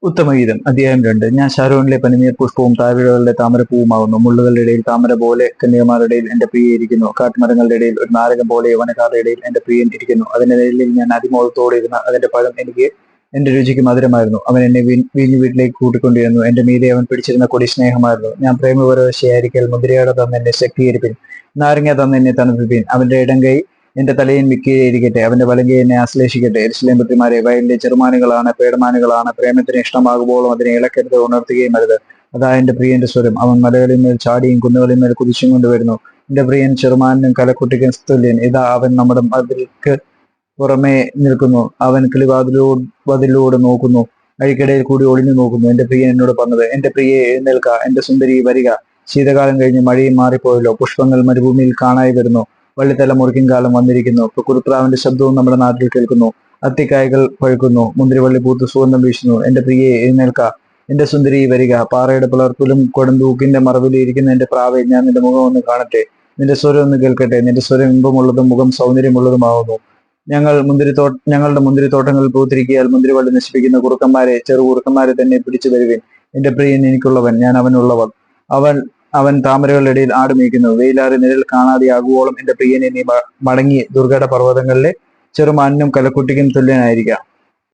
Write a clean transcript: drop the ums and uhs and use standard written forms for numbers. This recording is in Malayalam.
ഉത്തമഗീതം അധ്യായം 2. ഞാൻ ശാരോനിലെ പനിനീർ പുഷ്പവും താഴ്വരകളുടെ താമരപ്പൂവുമാകുന്നു. മുള്ളുകളുടെ ഇടയിൽ താമര പോലെ കന്യകമാരുടെ ഇടയിൽ എന്റെ പ്രിയ ഇരിക്കുന്നു. കാട്ടുമരങ്ങളുടെ ഇടയിൽ ഒരു നാരകം പോലെ യൗവനക്കാരുടെ ഇടയിൽ എന്റെ പ്രിയൻ ഇരിക്കുന്നു. അതിന്റെ നിഴലിൽ ഞാൻ അതിമോഹത്തോടെ ഇരുന്ന അതിന്റെ പഴം എനിക്ക് എന്റെ രുചിക്ക് മധുരമായിരുന്നു. അവൻ എന്നെ വീഞ്ഞു വീട്ടിലേക്ക് കൂട്ടിക്കൊണ്ടിരുന്നു. എന്റെ മീതെ അവൻ പിടിച്ചിരുന്ന കൊടി സ്നേഹമായിരുന്നു. ഞാൻ പ്രേമപരവശയായിരിക്കൽ മുന്തിരിയാട തന്ന് എന്നെ ശക്തീകരിപ്പിൻ, നാരങ്ങ തന്ന് എന്നെ തണുപ്പിപ്പിൻ. അവന്റെ ഇടങ്കൈ എന്റെ തലയിൽ മിക്കയിരിക്കട്ടെ, അവന്റെ വലങ്കை എന്നെ ആശ്ലേഷിക്കട്ടെ. യെരൂശലേം പുത്രിമാരെ, വയലിലെ ചെറുമാനുകളാണ്, പേടമാനുകളാണ്. പ്രേമത്തിന് ഇഷ്ടമാകുമ്പോഴും അതിനെ ഇളക്കരുത്, ഉണർത്തുകയും അരുത്. അതാ എന്റെ പ്രിയന്റെ സ്വരം. അവൻ മലകളിന്മേൽ ചാടിയും കുന്നുകളിന്മേൽ കുതിച്ചും കൊണ്ടുവരുന്നു. എന്റെ പ്രിയൻ ചെറുമാനും കലക്കുട്ടിക്കും തുല്യൻ. ഇതാ അവൻ നമ്മുടെ മതിൽക്ക് പുറമേ നിൽക്കുന്നു. അവൻ കിളിവാതിലൂടെ നോക്കുന്നു, അഴിക്കടയിൽ കൂടി ഒളിഞ്ഞു നോക്കുന്നു. എന്റെ പ്രിയൻ എന്നോട് പറഞ്ഞത്, എന്റെ പ്രിയെ എഴുന്നേൽക്ക, എന്റെ സുന്ദരി വരിക. ശീതകാലം കഴിഞ്ഞ് മഴയും മാറിപ്പോയല്ലോ. പുഷ്പങ്ങൾ മരുഭൂമിയിൽ കാണായി വരുന്നു. വള്ളിത്തല മുറിക്കും കാലം വന്നിരിക്കുന്നു. കുറുപ്രാവിന്റെ ശബ്ദവും നമ്മുടെ നാട്ടിൽ കേൾക്കുന്നു. അത്തിക്കായകൾ പഴുക്കുന്നു, മുന്തിരിവള്ളി പൂത്ത് സുഗന്ധം വീശുന്നു. എന്റെ പ്രിയെ എഴുന്നേൽക്ക, എന്റെ സുന്ദരി വരിക. പാറയുടെ പിളർപ്പിലും കൊടുന്തൂക്കിന്റെ മറവിലും ഇരിക്കുന്ന എന്റെ പ്രാവെ, ഞാൻ നിന്റെ മുഖം ഒന്ന് കാണട്ടെ, നിന്റെ സ്വരം ഒന്ന് കേൾക്കട്ടെ. നിന്റെ സ്വരം ഇമ്പമുള്ളതും മുഖം സൗന്ദര്യമുള്ളതുമാവുന്നു. ഞങ്ങളുടെ മുന്തിരിത്തോട്ടങ്ങളിൽ പൂത്തിരിക്കിയാൽ മുന്തിരിവള്ളി നശിപ്പിക്കുന്ന കുറുക്കന്മാരെ, ചെറുകുറുക്കന്മാരെ തന്നെ പിടിച്ചു വരുവിൻ. എന്റെ പ്രിയൻ എനിക്കുള്ളവൻ, ഞാൻ അവനുള്ളവൾ. അവൻ താമരകളുടെ ഇടയിൽ ആടുമേയ്ക്കുന്നു. വെയിലാറി നിഴൽ കാണാതെയാകുവോളം എന്റെ പ്രിയനെ നീ മടങ്ങി ദുർഘട പർവ്വതങ്ങളിലെ ചെറുമാനിനും കലക്കുട്ടിക്കും തുല്യനായിരിക്കാം.